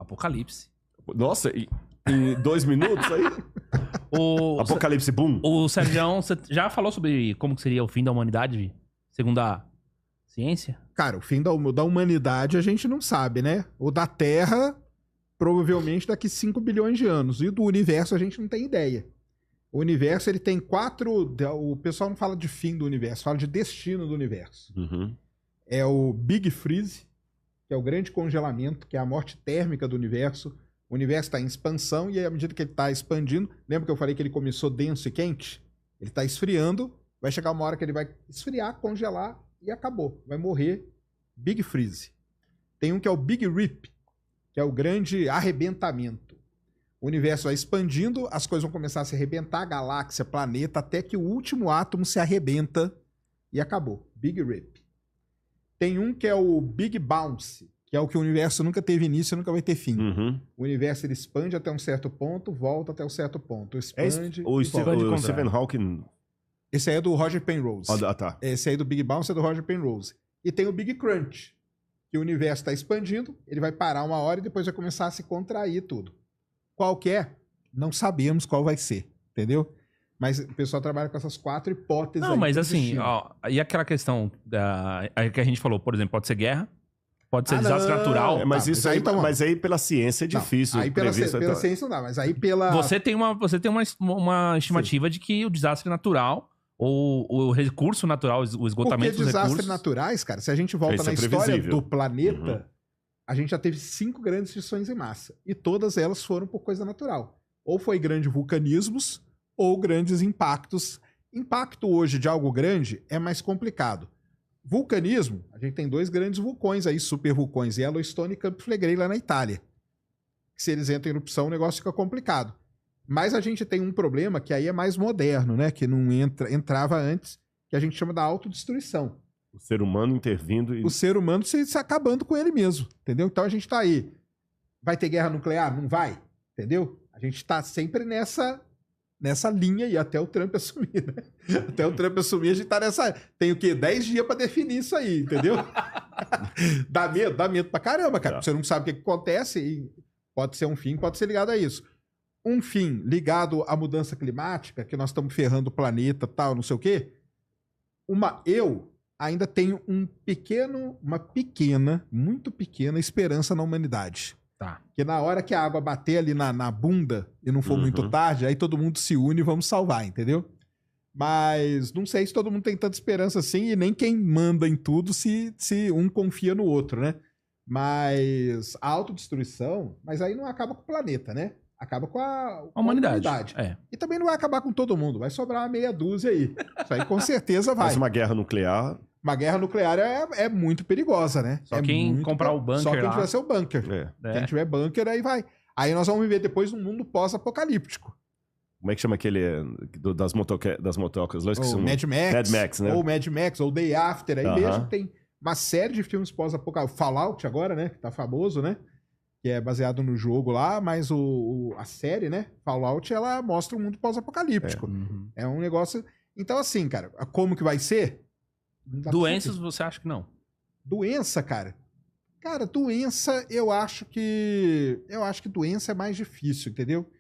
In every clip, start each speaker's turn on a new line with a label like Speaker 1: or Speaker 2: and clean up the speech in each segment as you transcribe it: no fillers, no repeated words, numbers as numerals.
Speaker 1: Apocalipse.
Speaker 2: Nossa, em 2 minutos aí? Apocalipse Boom.
Speaker 1: O Sérgio, você já falou sobre como que seria o fim da humanidade, segundo a ciência?
Speaker 3: Cara, o fim da humanidade a gente não sabe, né? O da Terra, provavelmente daqui 5 bilhões de anos. E do universo a gente não tem ideia. O universo, ele tem 4... O pessoal não fala de fim do universo, fala de destino do universo.
Speaker 2: Uhum.
Speaker 3: É o Big Freeze, que é o grande congelamento, que é a morte térmica do universo. O universo está em expansão e à medida que ele está expandindo... Lembra que eu falei que ele começou denso e quente? Ele está esfriando, vai chegar uma hora que ele vai esfriar, congelar e acabou. Vai morrer. Big Freeze. Tem um que é o Big Rip, que é o grande arrebentamento. O universo vai expandindo, as coisas vão começar a se arrebentar, galáxia, planeta, até que o último átomo se arrebenta e acabou. Big Rip. Tem um que é o Big Bounce, que é o que o universo nunca teve início e nunca vai ter fim.
Speaker 2: Uhum.
Speaker 3: O universo ele expande até um certo ponto, volta até um certo ponto. Expande
Speaker 2: O
Speaker 3: e volta.
Speaker 2: Stephen Hawking...
Speaker 3: Esse aí é do Roger Penrose.
Speaker 2: Ah, tá.
Speaker 3: Esse aí do Big Bounce é do Roger Penrose. E tem o Big Crunch, que o universo está expandindo, ele vai parar uma hora e depois vai começar a se contrair tudo. Qual que é? Não sabemos qual vai ser, entendeu? Mas o pessoal trabalha com essas 4 hipóteses.
Speaker 1: Não,
Speaker 3: aí
Speaker 1: mas
Speaker 3: do
Speaker 1: assim,
Speaker 3: destino.
Speaker 1: ó, e aquela questão que a gente falou, por exemplo, pode ser guerra, pode ser desastre
Speaker 3: não.
Speaker 1: natural.
Speaker 2: Mas
Speaker 3: Tá,
Speaker 2: isso aí,
Speaker 3: então,
Speaker 2: mas aí pela ciência é difícil.
Speaker 3: Aí pela
Speaker 2: prever,
Speaker 3: ciência não dá, mas aí pela...
Speaker 1: Você tem uma estimativa de que o desastre natural, ou o recurso natural, o esgotamento
Speaker 3: Porque
Speaker 1: dos
Speaker 3: desastres
Speaker 1: recursos...
Speaker 3: naturais, cara, se a gente volta
Speaker 2: Isso
Speaker 3: na
Speaker 2: é
Speaker 3: história
Speaker 2: previsível.
Speaker 3: do planeta, a gente já teve 5 grandes extinções em massa. E todas elas foram por coisa natural. Ou foi grandes vulcanismos, ou grandes impactos. Impacto hoje de algo grande é mais complicado. Vulcanismo, a gente tem 2 grandes vulcões aí, super vulcões, Yellowstone e Campo Flegrei lá na Itália. Se eles entram em erupção, o negócio fica complicado. Mas a gente tem um problema que aí é mais moderno, né? Que não entrava antes, que a gente chama da autodestruição.
Speaker 2: O ser humano intervindo e...
Speaker 3: O ser humano se acabando com ele mesmo, entendeu? Então a gente tá aí. Vai ter guerra nuclear? Não vai, entendeu? A gente tá sempre nessa linha e até o Trump assumir, né? Até o Trump assumir, a gente tá nessa... Tem o quê? 10 dias pra definir isso aí, entendeu? Dá medo pra caramba, cara. Você não sabe o que acontece e pode ser um fim, pode ser ligado a isso. Um fim ligado à mudança climática, que nós estamos ferrando o planeta, tal, não sei o quê. Eu ainda tenho uma pequena, muito pequena esperança na humanidade.
Speaker 1: Tá.
Speaker 3: Que na hora que a água bater ali na bunda e não for muito tarde, aí todo mundo se une e vamos salvar, entendeu? Mas não sei se todo mundo tem tanta esperança assim e nem quem manda em tudo se um confia no outro, né? Mas a autodestruição, mas aí não acaba com o planeta, né? Acaba com a humanidade.
Speaker 1: É.
Speaker 3: E também não vai acabar com todo mundo, vai sobrar uma meia dúzia aí. Isso aí com certeza vai.
Speaker 2: Mas uma guerra nuclear...
Speaker 3: Uma guerra nuclear é muito perigosa, né?
Speaker 1: Só quem comprar o bunker
Speaker 3: Só quem
Speaker 1: lá.
Speaker 3: tiver seu bunker. Quem tiver bunker, aí vai. Aí nós vamos viver depois num mundo pós-apocalíptico.
Speaker 2: Como é que chama aquele das motocas?
Speaker 3: Ou Mad Max.
Speaker 2: Mad Max, né?
Speaker 3: Ou Mad Max, ou Day After. Aí mesmo tem uma série de filmes pós-apocalípticos. Fallout agora, né? Que tá famoso, né? Que é baseado no jogo lá, mas a série, né? Fallout, ela mostra um mundo pós-apocalíptico. É um negócio... Então, assim, cara, como que vai ser?
Speaker 1: Doenças, você acha que não?
Speaker 3: Doença, cara? Cara, doença, eu acho que doença é mais difícil, entendeu?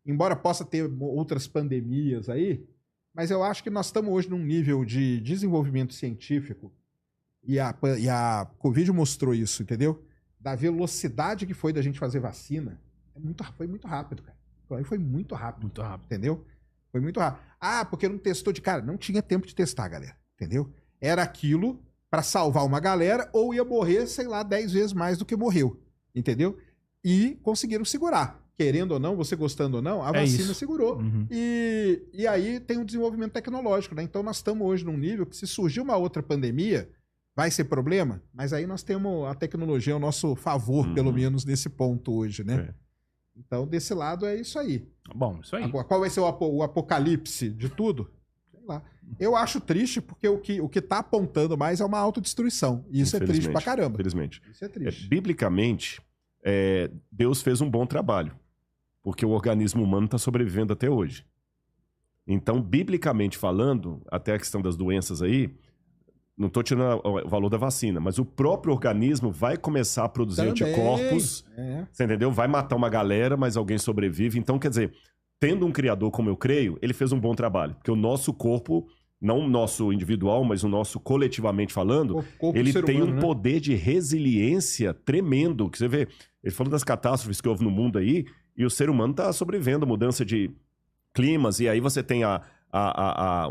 Speaker 3: Embora possa ter outras pandemias aí, mas eu acho que nós estamos hoje num nível de desenvolvimento científico e a Covid mostrou isso, entendeu? Da velocidade que foi da gente fazer vacina, foi muito rápido, cara. Foi muito rápido.
Speaker 1: Muito rápido.
Speaker 3: Entendeu? Foi muito rápido. Ah, porque não testou de cara. Não tinha tempo de testar, galera. Entendeu? Era aquilo pra salvar uma galera ou ia morrer, sei lá, 10 vezes mais do que morreu. Entendeu? E conseguiram segurar. Querendo ou não, você gostando ou não, a vacina segurou. E aí tem um desenvolvimento tecnológico, né? Então nós estamos hoje num nível que se surgir uma outra pandemia, vai ser problema, mas aí nós temos a tecnologia ao nosso favor, pelo menos nesse ponto hoje, né? Então, desse lado, é isso aí.
Speaker 1: Bom, isso aí.
Speaker 3: Agora, qual vai ser o apocalipse de tudo? Sei lá. Eu acho triste porque o que tá apontando mais é uma autodestruição. E isso é triste pra caramba.
Speaker 2: Infelizmente.
Speaker 3: Isso é triste.
Speaker 2: Biblicamente, Deus fez um bom trabalho, porque o organismo humano está sobrevivendo até hoje. Então, biblicamente falando, até a questão das doenças aí, Não estou tirando o valor da vacina, mas o próprio organismo vai começar a produzir
Speaker 3: Também.
Speaker 2: anticorpos. Você entendeu? Vai matar uma galera, mas alguém sobrevive. Então, quer dizer, tendo um criador como eu creio, ele fez um bom trabalho. Porque o nosso corpo, não o nosso individual, mas o nosso coletivamente falando,
Speaker 3: Corpo
Speaker 2: ele
Speaker 3: ser
Speaker 2: tem
Speaker 3: humano,
Speaker 2: um
Speaker 3: né?
Speaker 2: poder de resiliência tremendo. Que você vê, ele falou das catástrofes que houve no mundo aí, e o ser humano está sobrevivendo, mudança de climas, e aí você tem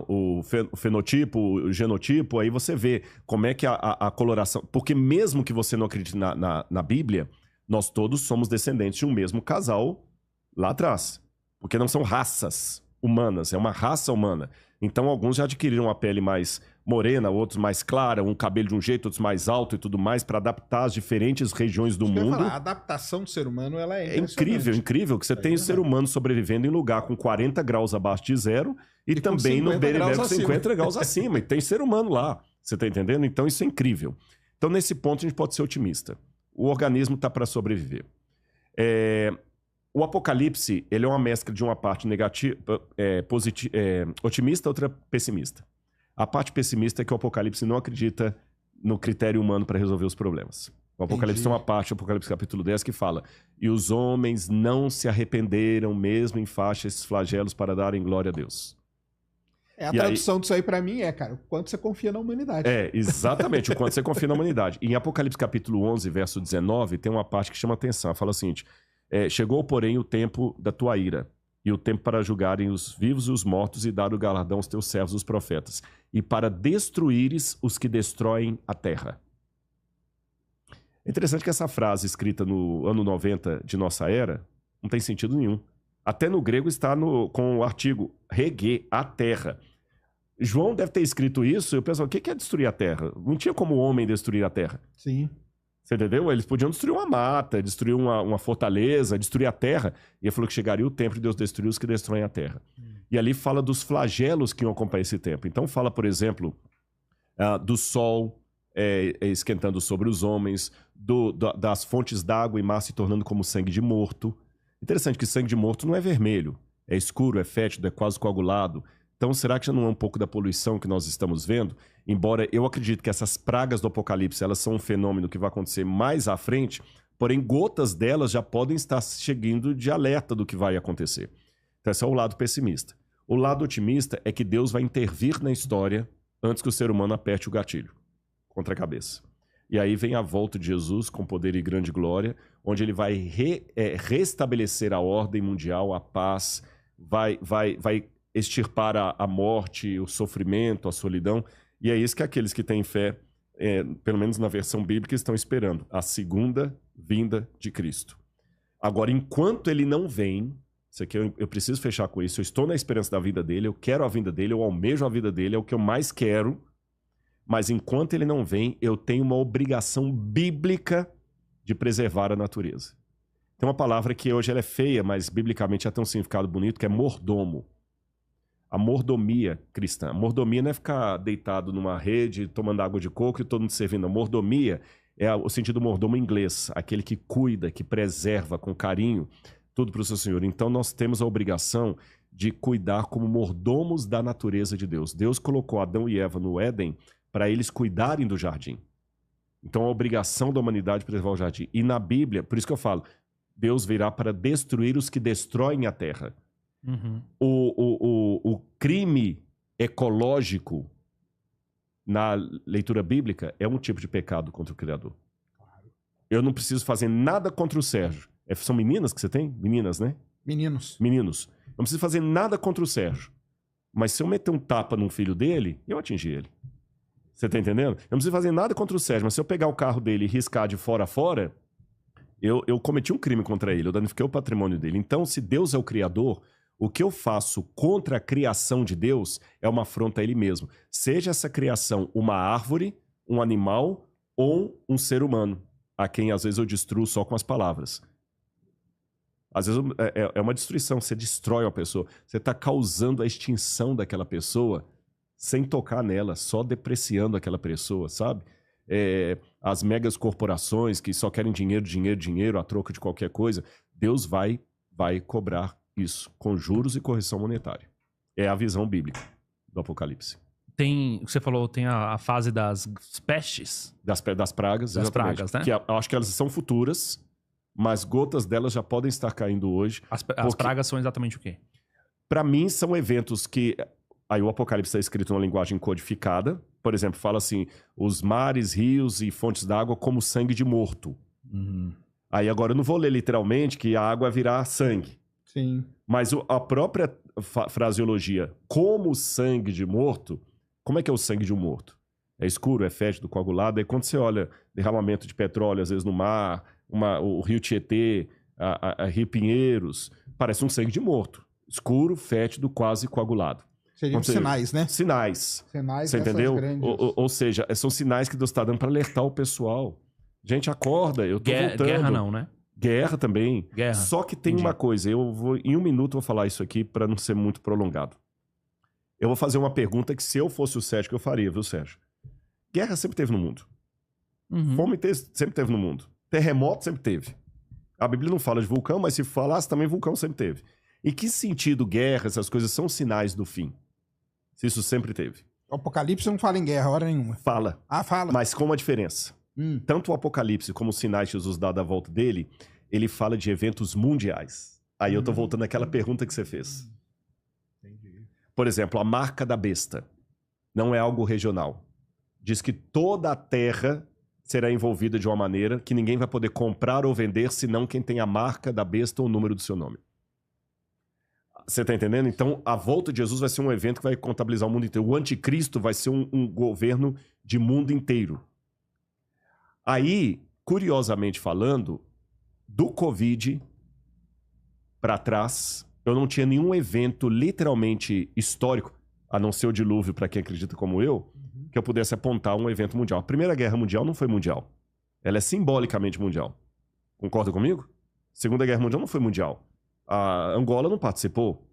Speaker 2: o fenotipo, o genotipo, aí você vê como é que a coloração... Porque mesmo que você não acredite na Bíblia, nós todos somos descendentes de um mesmo casal lá atrás. Porque não são raças humanas, é uma raça humana. Então, alguns já adquiriram a pele mais morena, outros mais clara, um cabelo de um jeito, outros mais alto e tudo mais, para adaptar as diferentes regiões do
Speaker 3: Isso que eu ia
Speaker 2: mundo.
Speaker 3: falar, a adaptação do ser humano, ela é
Speaker 2: É incrível, incrível que você tem o ser humano sobrevivendo em lugar com 40 graus abaixo de zero e também no Bereber com 50 graus acima. E tem ser humano lá. Você tá entendendo? Então isso é incrível. Então nesse ponto a gente pode ser otimista. O organismo tá para sobreviver. O Apocalipse, ele é uma mescla de uma parte negativa, otimista, outra pessimista. A parte pessimista é que o Apocalipse não acredita no critério humano para resolver os problemas. O Apocalipse tem uma parte, o Apocalipse capítulo 10, que fala: e os homens não se arrependeram, mesmo em faixa, esses flagelos para darem glória a Deus.
Speaker 3: A tradução disso aí para mim cara, o quanto você confia na humanidade.
Speaker 2: Exatamente, o quanto você confia na humanidade. Em Apocalipse capítulo 11, verso 19, tem uma parte que chama atenção. Fala o seguinte: chegou, porém, o tempo da tua ira, e o tempo para julgarem os vivos e os mortos, e dar o galardão aos teus servos, os profetas, e para destruíres os que destroem a terra. É interessante que essa frase, escrita no ano 90 de nossa era, não tem sentido nenhum. Até no grego está com o artigo rege, a terra. João deve ter escrito isso, e eu penso, o que é destruir a terra? Não tinha como o homem destruir a terra.
Speaker 3: Sim.
Speaker 2: Você entendeu? Eles podiam destruir uma mata, destruir uma fortaleza, destruir a terra. E ele falou que chegaria o tempo de Deus destruir os que destroem a terra. E ali fala dos flagelos que iam acompanhar esse tempo. Então fala, por exemplo, do sol esquentando sobre os homens, das fontes d'água e mar se tornando como sangue de morto. Interessante que sangue de morto não é vermelho, é escuro, é fétido, é quase coagulado. Então, será que já não é um pouco da poluição que nós estamos vendo? Embora eu acredite que essas pragas do Apocalipse, elas são um fenômeno que vai acontecer mais à frente, porém, gotas delas já podem estar chegando de alerta do que vai acontecer. Então, esse é o lado pessimista. O lado otimista é que Deus vai intervir na história antes que o ser humano aperte o gatilho contra a cabeça. E aí vem a volta de Jesus com poder e grande glória, onde ele vai restabelecer a ordem mundial, a paz, vai extirpar a morte, o sofrimento, a solidão. E é isso que aqueles que têm fé, pelo menos na versão bíblica, estão esperando. A segunda vinda de Cristo. Agora, enquanto ele não vem, isso aqui eu preciso fechar com isso, eu estou na esperança da vida dele, eu quero a vinda dele, eu almejo a vida dele, é o que eu mais quero. Mas enquanto ele não vem, eu tenho uma obrigação bíblica de preservar a natureza. Tem uma palavra que hoje ela é feia, mas biblicamente ela tem um significado bonito, que é mordomo. A mordomia cristã. A mordomia não é ficar deitado numa rede, tomando água de coco e todo mundo servindo. A mordomia é o sentido mordomo em inglês, aquele que cuida, que preserva com carinho tudo para o seu Senhor. Então nós temos a obrigação de cuidar como mordomos da natureza de Deus. Deus colocou Adão e Eva no Éden para eles cuidarem do jardim. Então a obrigação da humanidade é preservar o jardim. E na Bíblia, por isso que eu falo, Deus virá para destruir os que destroem a terra.
Speaker 1: Uhum.
Speaker 2: O crime ecológico na leitura bíblica é um tipo de pecado contra o Criador. Eu não preciso fazer nada contra o Sérgio. São meninas que você tem? Meninas, né?
Speaker 3: Meninos.
Speaker 2: Não preciso fazer nada contra o Sérgio. Mas se eu meter um tapa num filho dele, eu atingi ele. Você tá entendendo? Eu não preciso fazer nada contra o Sérgio, mas se eu pegar o carro dele e riscar de fora a fora, eu cometi um crime contra ele, eu danifiquei o patrimônio dele. Então, se Deus é o Criador, o que eu faço contra a criação de Deus é uma afronta a ele mesmo. Seja essa criação uma árvore, um animal ou um ser humano, a quem às vezes eu destruo só com as palavras. Às vezes é uma destruição, você destrói uma pessoa, você está causando a extinção daquela pessoa sem tocar nela, só depreciando aquela pessoa, sabe? As megas corporações que só querem dinheiro, dinheiro, dinheiro a troca de qualquer coisa, Deus vai cobrar isso com juros e correção monetária. É a visão bíblica do Apocalipse.
Speaker 1: tem, você falou, tem a fase das pestes.
Speaker 2: Das pragas,
Speaker 1: Das
Speaker 2: exatamente.
Speaker 1: pragas, né?
Speaker 2: Que eu acho que elas são futuras, mas gotas delas já podem estar caindo hoje.
Speaker 1: As
Speaker 2: Porque-
Speaker 1: pragas são exatamente o quê?
Speaker 2: Para mim, são eventos que... Aí o Apocalipse está escrito numa linguagem codificada. Por exemplo, fala assim, os mares, rios e fontes d'água como sangue de morto. Aí agora eu não vou ler literalmente que a água virá sangue.
Speaker 3: Sim.
Speaker 2: Mas a própria fraseologia, como sangue de morto, como é que é o sangue de um morto? É escuro, é fétido, coagulado. Aí quando você olha derramamento de petróleo, às vezes no mar, o rio Tietê, a Rio Pinheiros, parece um sangue de morto. Escuro, fétido, quase coagulado.
Speaker 3: Seriam
Speaker 2: Ou seja,
Speaker 3: sinais, né?
Speaker 2: Sinais.
Speaker 3: Sinais
Speaker 2: Você
Speaker 3: dessas
Speaker 2: entendeu?
Speaker 3: grandes...
Speaker 2: Ou seja, são sinais que Deus está dando para alertar o pessoal. Gente, acorda, eu tô voltando.
Speaker 1: Guerra não, né?
Speaker 2: Guerra também.
Speaker 1: Guerra.
Speaker 2: Só que tem
Speaker 1: Entendi.
Speaker 2: uma coisa, em um minuto eu vou falar isso aqui para não ser muito prolongado. Eu vou fazer uma pergunta que se eu fosse o Sérgio, eu faria, viu, Sérgio? Guerra sempre teve no mundo. Fome sempre teve no mundo. Terremoto sempre teve. A Bíblia não fala de vulcão, mas se falasse também vulcão sempre teve. Em que sentido guerra, essas coisas são sinais do fim? Se isso sempre teve.
Speaker 3: O Apocalipse não fala em guerra, hora nenhuma.
Speaker 2: Fala.
Speaker 3: Ah, fala.
Speaker 2: Mas com uma diferença. Tanto o Apocalipse como os sinais que Jesus dá da volta dele, ele fala de eventos mundiais. Aí eu tô voltando àquela pergunta que você fez.
Speaker 3: Entendi.
Speaker 2: Por exemplo, a marca da besta não é algo regional. Diz que toda a terra será envolvida de uma maneira que ninguém vai poder comprar ou vender senão quem tem a marca da besta ou o número do seu nome. Você tá entendendo? Então, a volta de Jesus vai ser um evento que vai contabilizar o mundo inteiro. O anticristo vai ser um governo de mundo inteiro. Aí, curiosamente falando, do Covid para trás, eu não tinha nenhum evento literalmente histórico, a não ser o dilúvio para quem acredita como eu, que eu pudesse apontar um evento mundial. A Primeira Guerra Mundial não foi mundial. Ela é simbolicamente mundial. Concorda comigo? Segunda Guerra Mundial não foi mundial. A Angola não participou.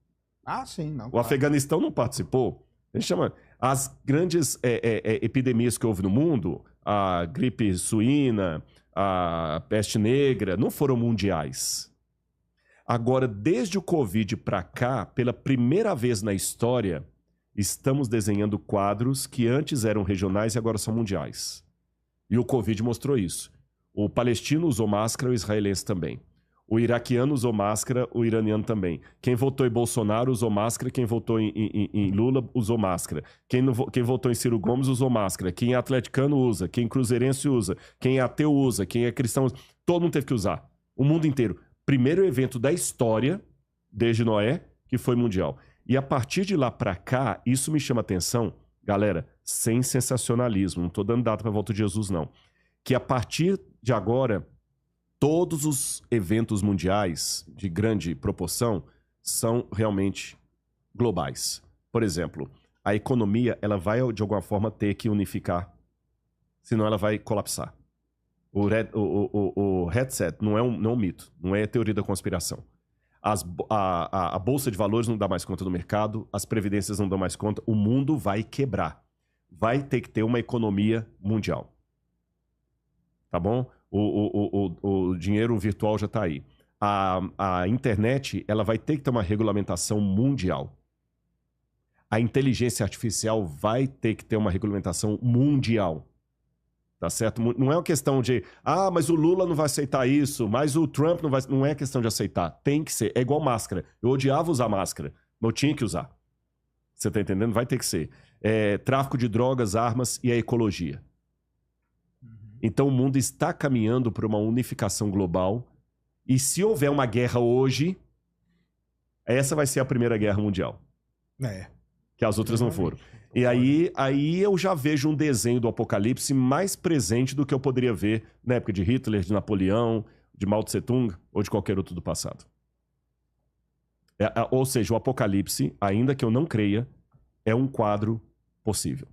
Speaker 3: Ah, sim, não.
Speaker 2: O Afeganistão não participou. A gente chama... As grandes epidemias que houve no mundo, a gripe suína, a peste negra, não foram mundiais. Agora, desde o Covid para cá, pela primeira vez na história, estamos desenhando quadros que antes eram regionais e agora são mundiais. E o Covid mostrou isso. O palestino usou máscara, o israelense também. O iraquiano usou máscara, o iraniano também. Quem votou em Bolsonaro usou máscara, quem votou em Lula usou máscara. Quem votou em Ciro Gomes usou máscara. Quem é atleticano usa, quem cruzeirense usa, quem é ateu usa, quem é cristão usa. Todo mundo teve que usar. O mundo inteiro. Primeiro evento da história, desde Noé, que foi mundial. E a partir de lá pra cá, isso me chama atenção, galera, sem sensacionalismo. Não tô dando data pra volta de Jesus, não. Que a partir de agora... Todos os eventos mundiais de grande proporção são realmente globais. Por exemplo, a economia ela vai, de alguma forma, ter que unificar, senão ela vai colapsar. O headset não é um mito, não é teoria da conspiração. A bolsa de valores não dá mais conta do mercado, as previdências não dão mais conta, o mundo vai quebrar. Vai ter que ter uma economia mundial. Tá bom? O dinheiro virtual já está aí. A internet ela vai ter que ter uma regulamentação mundial. A inteligência artificial vai ter que ter uma regulamentação mundial. Tá certo? Não é uma questão de, mas o Lula não vai aceitar isso, mas o Trump não vai... Não é questão de aceitar. Tem que ser. É igual máscara. Eu odiava usar máscara, mas eu tinha que usar. Você tá entendendo? Vai ter que ser. Tráfico de drogas, armas e a ecologia. Então o mundo está caminhando para uma unificação global. E se houver uma guerra hoje, essa vai ser a primeira guerra mundial. Que as outras não foram. E aí eu já vejo um desenho do Apocalipse mais presente do que eu poderia ver na época de Hitler, de Napoleão, de Mao Tse Tung ou de qualquer outro do passado. Ou seja, o Apocalipse, ainda que eu não creia, é um quadro possível.